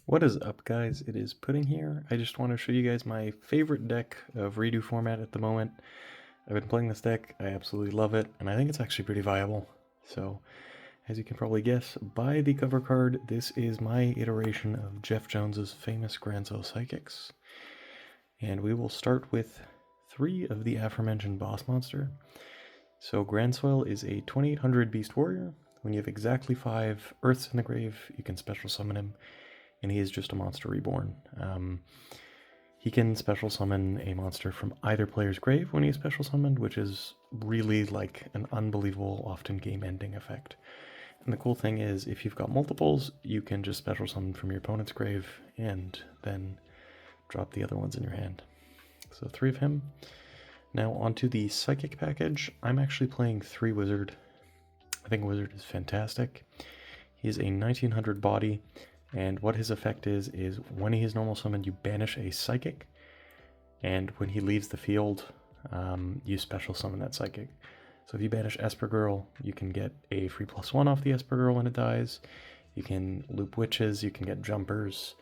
What is up, guys? It is Pudding here. I just want to show you guys my favorite deck of REDU format at the moment. I've been playing this deck, I absolutely love it, and I think it's actually pretty viable. So, as you can probably guess by the cover card, this is my iteration of Jeff Jones's famous Grandsoil Psychics. And we will start with 3 of the aforementioned boss monster. So Grandsoil is a 2800 Beast Warrior. When you have exactly 5 Earths in the grave, you can special summon him, and he is just a monster reborn. He can special summon a monster from either player's grave when he is special summoned, which is really like an unbelievable, often game-ending effect. And the cool thing is, if you've got multiples, you can just special summon from your opponent's grave and then drop the other ones in your hand. So 3 of him. Now onto the Psychic package. I'm actually playing 3 Wizard. I think Wizard is fantastic. He's a 1900 body, and what his effect is when he is normal summoned, you banish a Psychic, and when he leaves the field, you special summon that Psychic. So if you banish Esper Girl, you can get a free +1 off the Esper Girl when it dies. You can loop Witches, you can get Jumpers.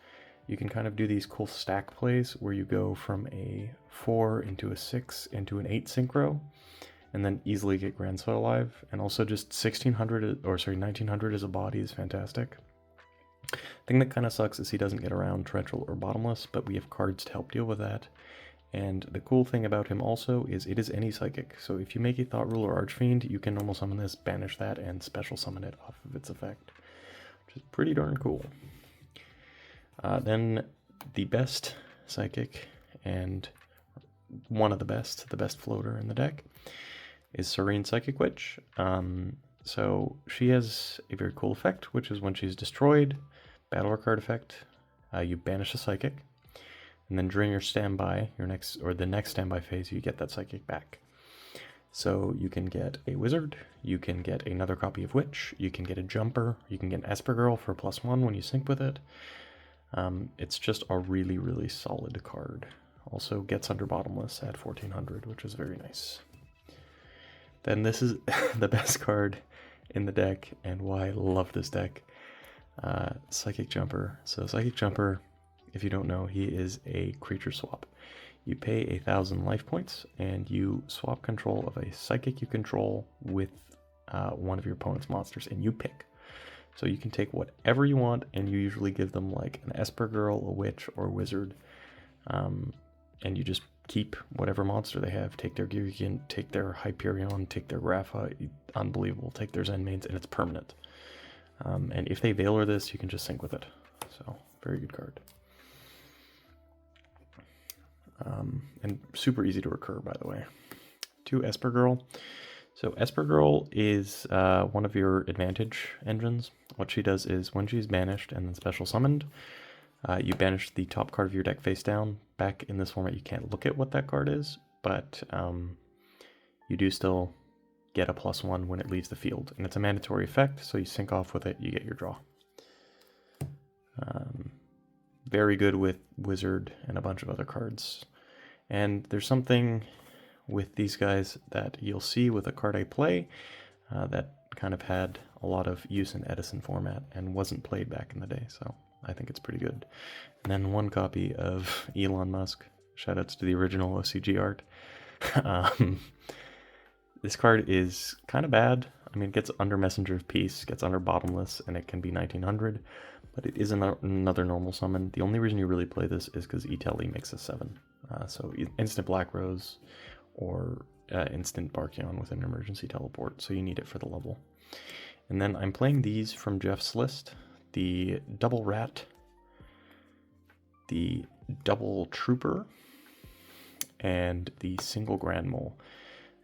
You can kind of do these cool stack plays where you go from a 4 into a 6 into an 8 synchro, and then easily get Grandsoil alive. And also just 1900 as a body is fantastic. The thing that kind of sucks is he doesn't get around Torrential or Bottomless, but we have cards to help deal with that. And the cool thing about him also is it is any Psychic. So if you make a Thought Rule or Archfiend, you can normal summon this, banish that, and special summon it off of its effect, which is pretty darn cool. Then the best Psychic, and one of the best floater in the deck, is Serene Psychic Witch. So she has a very cool effect, which is when she's destroyed, battle card effect, you banish a Psychic, and then during your standby, the next standby phase, you get that Psychic back. So you can get a Wizard, you can get another copy of Witch, you can get a Jumper, you can get an Esper Girl for +1 when you sync with it. It's just a really, really solid card. Also gets under Bottomless at 1400, which is very nice. Then this is the best card in the deck, and why I love this deck. Psychic Jumper. So Psychic Jumper, if you don't know, he is a creature swap. You pay 1,000 life points, and you swap control of a Psychic you control with one of your opponent's monsters, and you pick. So you can take whatever you want, and you usually give them like an Esper Girl, a Witch, or a Wizard. And you just keep whatever monster they have. Take their Gyrian, take their Hyperion, take their Rapha, unbelievable, take their Zen mains, and it's permanent. And if they Veiler this, you can just sync with it. So, very good card. And super easy to recur, by the way. 2 Esper Girl. So Esper Girl is one of your advantage engines. What she does is when she's banished and then special summoned, you banish the top card of your deck face down. Back in this format, you can't look at what that card is, but you do still get a +1 when it leaves the field. And it's a mandatory effect, so you sync off with it, you get your draw. Very good with Wizard and a bunch of other cards. And there's something with these guys that you'll see with a card I play that kind of had a lot of use in Edison format and wasn't played back in the day, so I think it's pretty good. And then 1 copy of Elon Musk. Shoutouts to the original OCG art. This card is kind of bad. I mean, it gets under Messenger of Peace, gets under Bottomless, and it can be 1900, but it is another normal summon. The only reason you really play this is because E-Tele makes a 7. So instant Black Rose, or instant Barkion with an emergency teleport, so you need it for the level. And then I'm playing these from Jeff's list: the Double Rat, the Double Trooper, and the Single Grand Mole.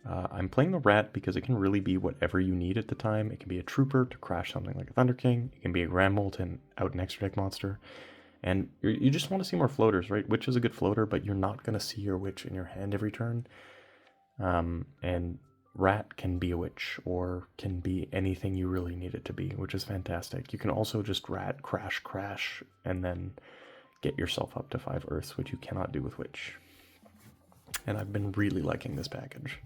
I'm playing the Rat because it can really be whatever you need at the time. It can be a Trooper to crash something like a Thunder King, it can be a Grand Mole to out an extra deck monster, and you just want to see more floaters, right? Witch is a good floater, but you're not going to see your Witch in your hand every turn. And Rat can be a Witch, or can be anything you really need it to be, which is fantastic. You can also just Rat, crash, and then get yourself up to 5 Earths, which you cannot do with Witch. And I've been really liking this package.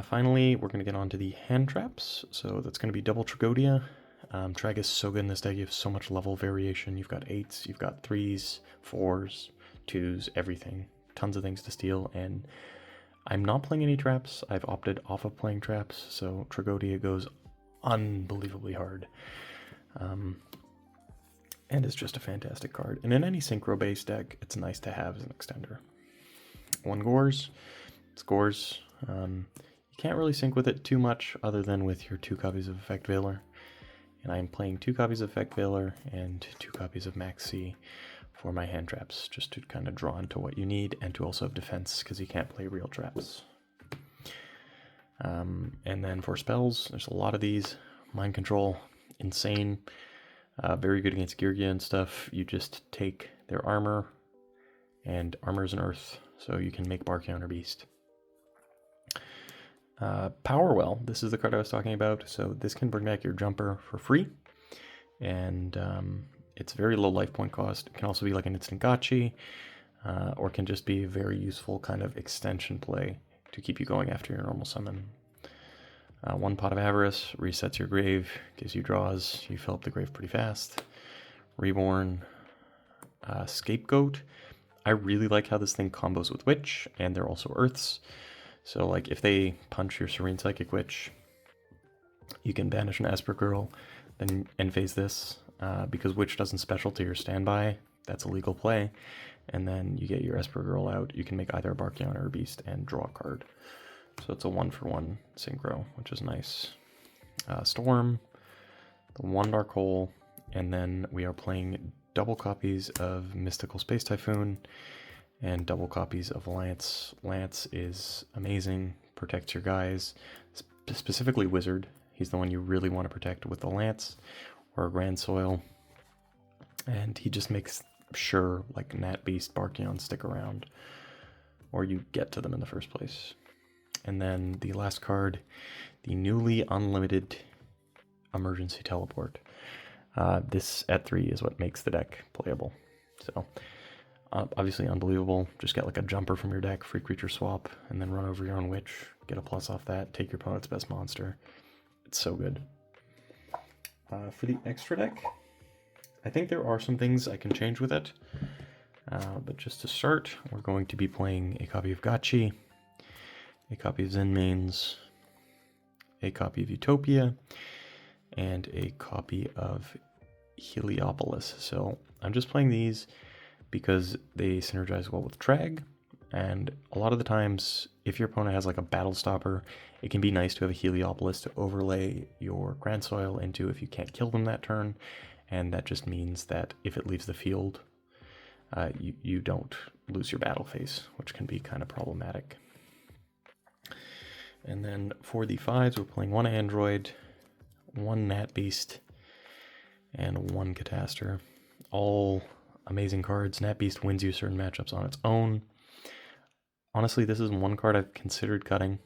Finally, we're going to get on to the hand traps. So that's going to be double Tragodia, Trag is so good in this deck. You have so much level variation. You've got 8s, you've got 3s, 4s, 2s, everything. Tons of things to steal, and I'm not playing any traps. I've opted off of playing traps, so Tragodia goes unbelievably hard. And it's just a fantastic card. And in any synchro-based deck, it's nice to have as an extender. 1 Gores. It's Gores. You can't really sync with it too much other than with your 2 copies of Effect Veiler. And I'm playing 2 copies of Effect Veiler and 2 copies of Max C for my hand traps, just to kind of draw into what you need and to also have defense because you can't play real traps. And then for spells, there's a lot of these. Mind Control, insane. Very good against Girgia and stuff. You just take their armor, and armor is an earth, so you can make Barkion or Beast. Powerwell, this is the card I was talking about. So this can bring back your jumper for free, and it's very low life point cost. It can also be like an instant gotchi, or can just be a very useful kind of extension play to keep you going after your normal summon. 1 Pot of Avarice resets your grave, gives you draws, you fill up the grave pretty fast. Reborn. Scapegoat. I really like how this thing combos with Witch, and they're also Earths. So like if they punch your Serene Psychic Witch, you can banish an Esper Girl, then end phase this, because Witch doesn't special to your standby. That's a legal play. And then you get your Esper Girl out, you can make either a Barkion or a Beast and draw a card. So it's a 1-for-1 synchro, which is nice. Storm, the 1 Dark Hole, and then we are playing double copies of Mystical Space Typhoon and double copies of Lance. Lance is amazing, protects your guys, specifically Wizard. He's the one you really want to protect with the Lance or a Grandsoil. And he just makes sure like Nat Beast, Barkion stick around, or you get to them in the first place. And then the last card, the newly unlimited Emergency Teleport. This at 3 is what makes the deck playable. So obviously unbelievable. Just get like a jumper from your deck, free creature swap, and then run over your own Witch, get a plus off that, take your opponent's best monster. It's so good. For the extra deck, I think there are some things I can change with it. But just to start, we're going to be playing a copy of Gotchi, a copy of Zen Mains, a copy of Utopia, and a copy of Heliopolis. So I'm just playing these because they synergize well with Trag, and a lot of the times, if your opponent has like a battle stopper, it can be nice to have a Heliopolis to overlay your Grandsoil into if you can't kill them that turn, and that just means that if it leaves the field, you don't lose your battle phase, which can be kind of problematic. And then for the 5s, we're playing 1 Android, 1 Nat Beast, and 1 Catastor. All amazing cards. Nat Beast wins you certain matchups on its own. Honestly, this is 1 card I've considered cutting,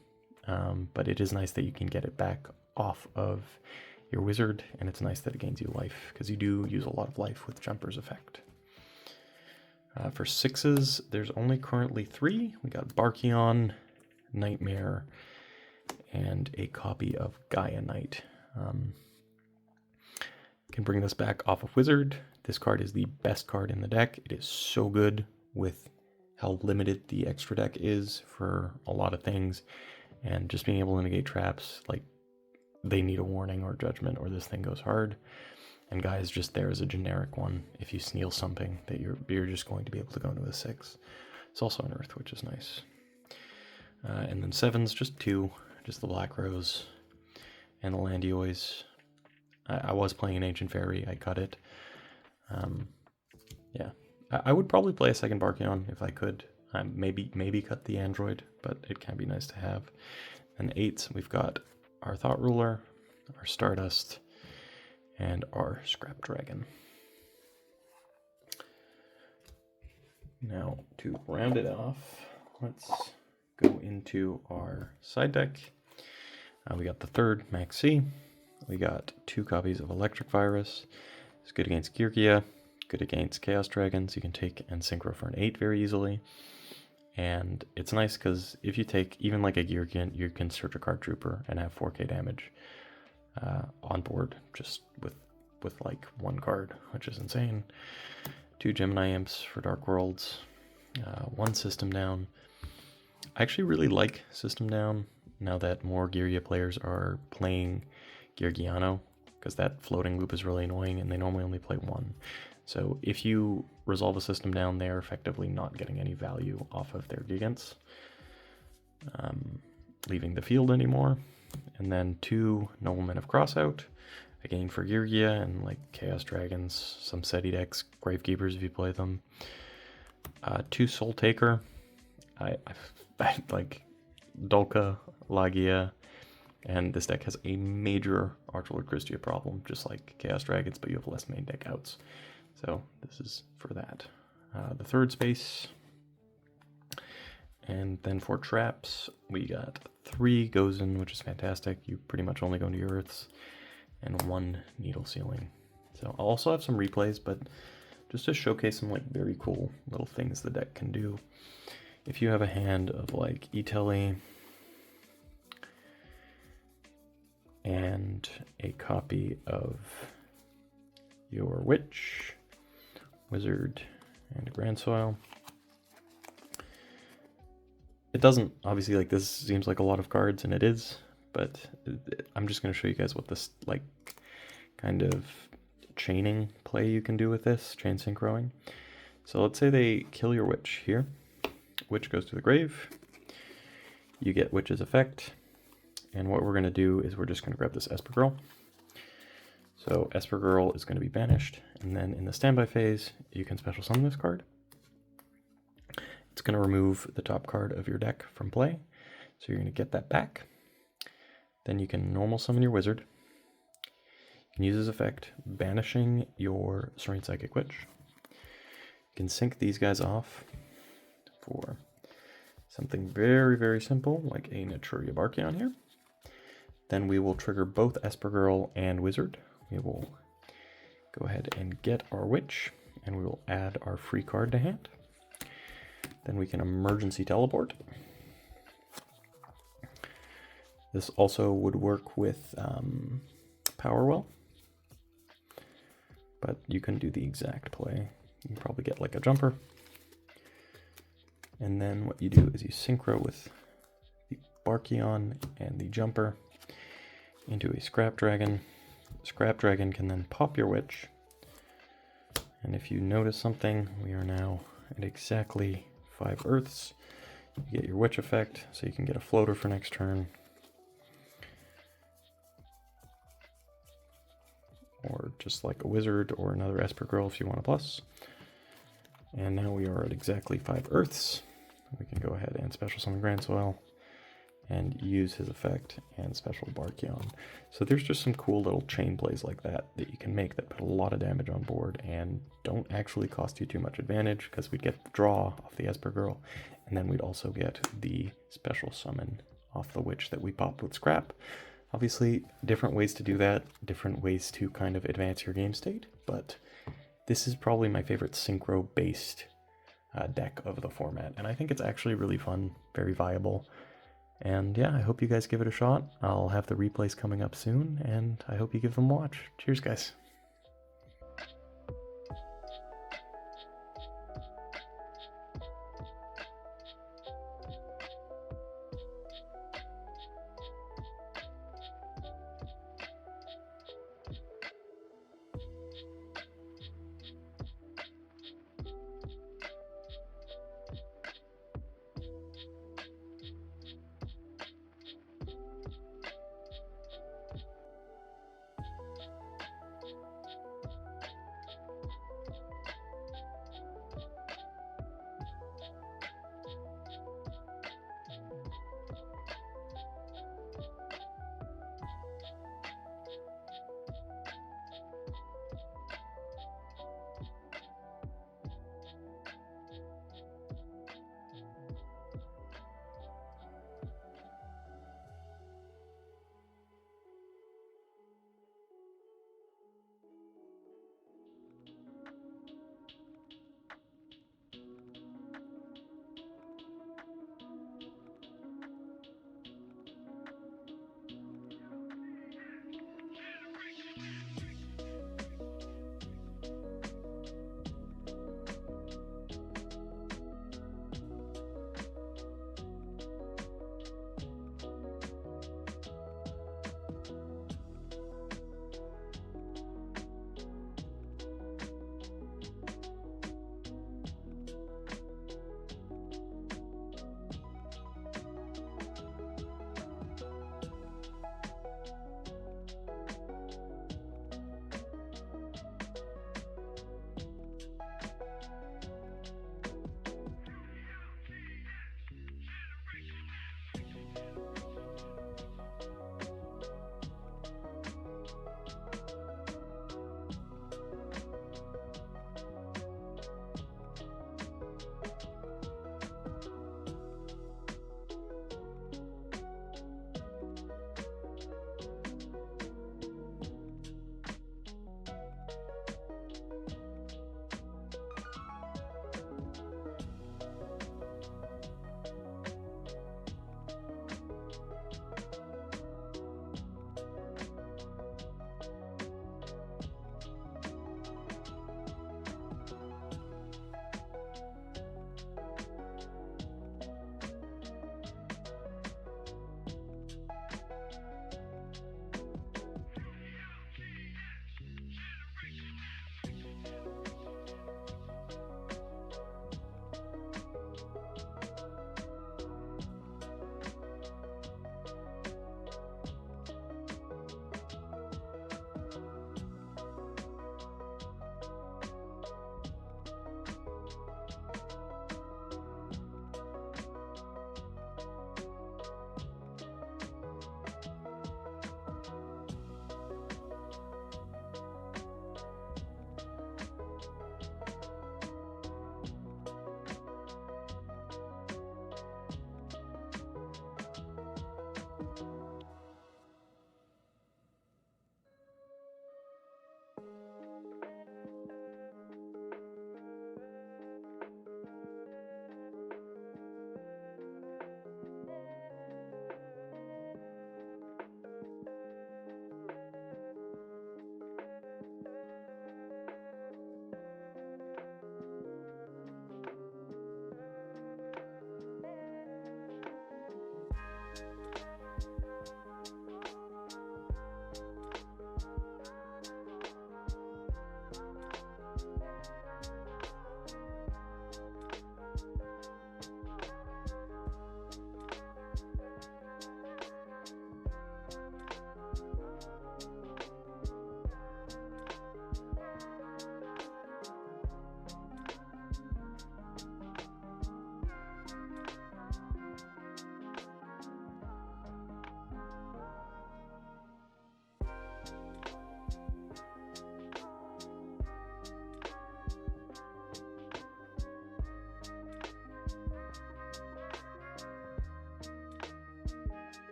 but it is nice that you can get it back off of your Wizard, and it's nice that it gains you life, because you do use a lot of life with Jumper's effect. For 6s, there's only currently 3. We got Barkion, Nightmare, and a copy of Gaia Knight. Can bring this back off of Wizard. This card is the best card in the deck. It is so good with how limited the extra deck is for a lot of things, and just being able to negate traps, like they need a warning or judgment or this thing goes hard. And Gaia is just there as a generic one. If you steal something, that you're just going to be able to go into a 6. It's also an Earth, which is nice. And then 7s, just 2. Just the Black Rose and the Landiois. I was playing an Ancient Fairy, I cut it. Yeah, I would probably play a second Barkion if I could. Maybe cut the Android, but it can be nice to have. And 8s, we've got our Thought Ruler, our Stardust, and our Scrap Dragon. Now, to round it off, let's go into our side deck. We got the 3rd Max C. We got 2 copies of Electric Virus. It's good against Girgia, good against Chaos Dragons. You can take and synchro for an 8 very easily. And it's nice because if you take even like a Girgia, you can search a card Trooper and have 4k damage. on board, just with like one card, which is insane. 2 Gemini imps for Dark Worlds, 1 system down. I actually really like system down now that more Girya players are playing Girgiano, because that floating loop is really annoying and they normally only play 1. So if you resolve a system down, they're effectively not getting any value off of their Gigants leaving the field anymore. And then 2 Noblemen of Crossout, again for Girgia and like Chaos Dragons, some SETI decks, Gravekeepers if you play them. 2 Soul Taker. I like Dolka, Lagia, and this deck has a major Archlord Christia problem, just like Chaos Dragons, but you have less main deck outs. So this is for that. The 3rd space. And then for traps, we got 3 Gozen, which is fantastic. You pretty much only go into your Earths, and 1 Needle Sealing. So I'll also have some replays, but just to showcase some like very cool little things the deck can do. If you have a hand of like Itelli and a copy of your Witch, Wizard, and Grandsoil. It doesn't, obviously, like this seems like a lot of cards, and it is, but I'm just going to show you guys what this, like, kind of chaining play you can do with this, chain synchroing. So let's say they kill your Witch here. Witch goes to the grave. You get Witch's effect. And what we're going to do is we're just going to grab this Esper Girl. So Esper Girl is going to be banished, and then in the standby phase, you can special summon this card. It's going to remove the top card of your deck from play, so you're going to get that back. Then you can normal summon your Wizard. You can use his effect, banishing your Serene Psychic Witch. You can sync these guys off for something very, very simple, like a Naturia Barkion here. Then we will trigger both Esper Girl and Wizard. We will go ahead and get our Witch, and we will add our free card to hand. Then we can emergency teleport. This also would work with Powerwell, but you can do the exact play. You can probably get like a jumper. And then what you do is you synchro with the Barkion and the jumper into a Scrap Dragon. Scrap Dragon can then pop your Witch. And if you notice something, we are now at exactly 5 Earths. You get your Witch effect, so you can get a floater for next turn. Or just like a Wizard or another Esper Girl if you want a plus. And now we are at exactly 5 Earths. We can go ahead and special summon Grandsoil and use his effect and special Barkion. So there's just some cool little chain plays like that that you can make that put a lot of damage on board and don't actually cost you too much advantage, because we'd get the draw off the Esper Girl, and then we'd also get the special summon off the Witch that we popped with Scrap. Obviously, different ways to do that, different ways to kind of advance your game state, but this is probably my favorite synchro-based deck of the format, and I think it's actually really fun, very viable. And yeah, I hope you guys give it a shot. I'll have the replays coming up soon, and I hope you give them a watch. Cheers, guys.